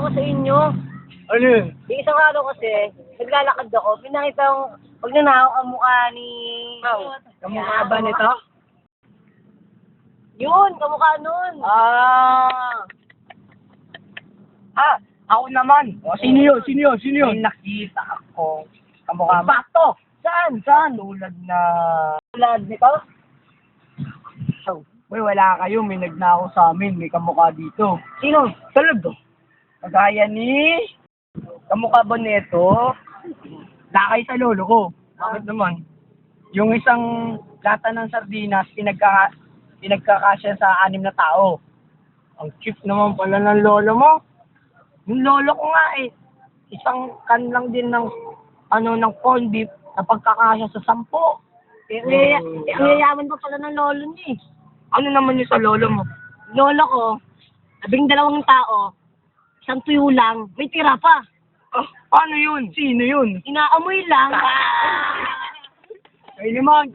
ko sa inyo. Ano yun? Di isang araw kasi, naglalakad ako, pinakita ko, pag nanakaw ang mukha ni... Kamukha ba nito? Yun, kamukha nun. Ako naman. Sino yun? Sino yun? Sino yun? May nakita ako. Kamukha mo. Bakto! Saan? Saan? Tulad na... Tulad nito? Uy, wala kayo. May nagnakaw sa amin. May kamukha dito. Sino? Talaga? Kagaya ni... Kamukha ba nito? Lakay sa lolo ko. Bakit naman? Yung isang lata ng sardinas, pinagkakasya sa 6 na tao. Ang cheap naman pala ng lolo mo. Yung lolo ko nga eh, isang can lang din ng ng corned beef na pagkakasya sa 10. Ang yayaman pa pala ng lolo niya eh. Ano naman yung sa lolo mo? Lolo ko, 12 tao, isang tuyo lang, may tira pa. Ah, paano yun? Sino yun? Inaamoy lang. Kayo naman,